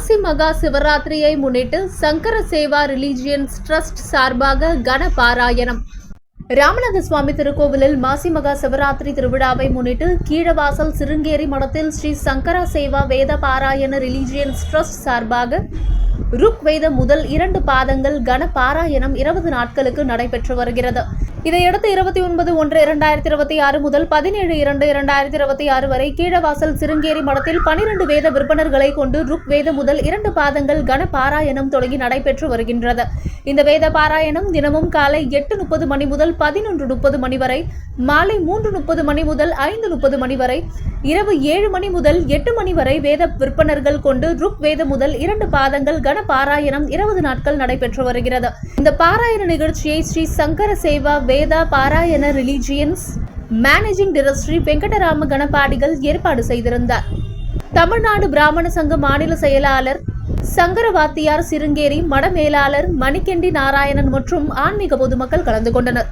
மாசி மகா சிவராத்திரியை முன்னிட்டு Sankara Seva religions trust சார்பாக கன பாராயணம். ராமநாத சுவாமி திருக்கோவிலில் மாசி மகா சிவராத்திரி திருவிழாவை முன்னிட்டு கீழவாசல் சிருங்கேரி மடத்தில் ஸ்ரீ சங்கர சேவா வேத பாராயண ரிலிஜியன்ஸ் ட்ரஸ்ட் சார்பாக ருக் வேத முதல் 2 பாதங்கள் கன பாராயணம் 20 நாட்களுக்கு நடைபெற்று வருகிறது. இதையடுத்து 29/1/2026 முதல் 17/2/2026 வரை கீழவாசல் சிருங்கேரி மடத்தில் 12 வேத விற்பனர்களை கொண்டு ருக் வேத முதல் 2 பாதங்கள் கன பாராயணம் தொடங்கி நடைபெற்று வருகின்றது. இந்த வேத பாராயணம் தினமும் காலை 8:30 மணி முதல் 11:30 மணி வரை, மாலை 3:30 மணி முதல் 5:30 மணி வரை, இரவு 7 மணி முதல் 8 மணி வரை வேத விற்பனர்கள் கொண்டு ருக் வேத முதல் 2 பாதங்கள் கன பாராயணம் 20 நாட்கள் நடைபெற்று வருகிறது. இந்த பாராயண நிகழ்ச்சியை ஸ்ரீ சங்கர சேவா வேத பாராயண ரிலிஜியன்ஸ் மேனேஜிங் டைரக்டர் வெங்கடராம கணபாடிகள் ஏற்பாடு செய்திருந்தார். தமிழ்நாடு பிராமண சங்க மாநில செயலாளர் சங்கரவாத்தியார் சிருங்கேரி மட மேலாளர் மணிகண்டி நாராயணன் மற்றும் ஆன்மீக பொதுமக்கள் கலந்து கொண்டனர்.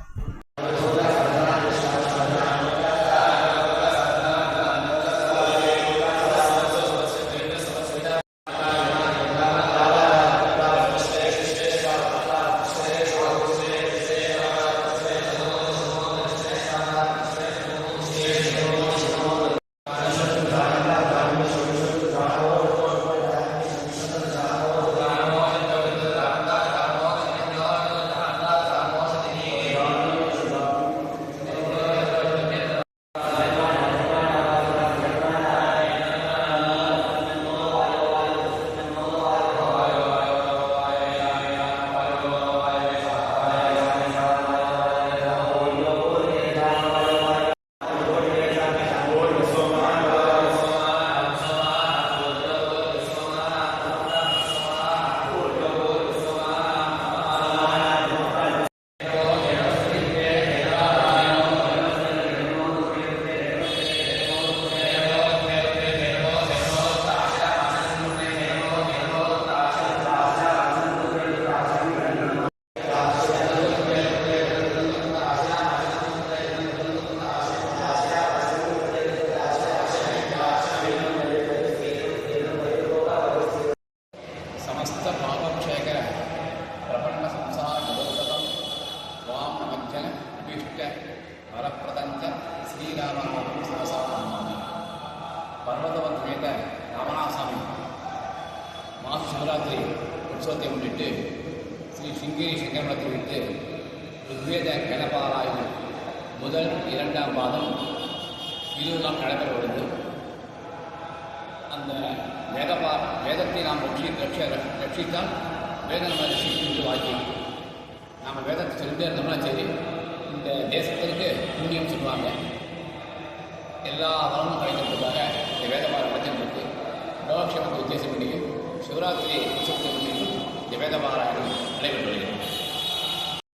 பர்வதவன் ராமநாதசாமி மாசி சிவராத்திரி உற்சவத்தை முன்னிட்டு ஸ்ரீ சிங்கேரி சங்கரமடத்தில் வைத்து ருக்வேத கணபாராயணம் முதல் 2ஆம் பாதம் 20 நாள் நடைபெற உள்ளது. அந்த வேதத்தை நாம் ரட்சித்தால் வேதம் நம்ம ரட்சிக்கின்ற வாக்கியம். நாம் வேதத்தை சொல்லிட்டே இருந்தோம்னா சரி, இந்த தேசத்திற்கு புண்ணியம் சொல்லுவாங்க. எல்லா வளமும் கிடைக்கிறதுக்காக இந்த வேதபாரம் நடத்திட்டு லோகக்ஷேமத்தை உத்தேசம் பண்ணியும் சிவராத்திரி உற்சவத்தை முன்னிட்டும் இந்த வேதபாராயணம் நடைபெற்று வருகிறது.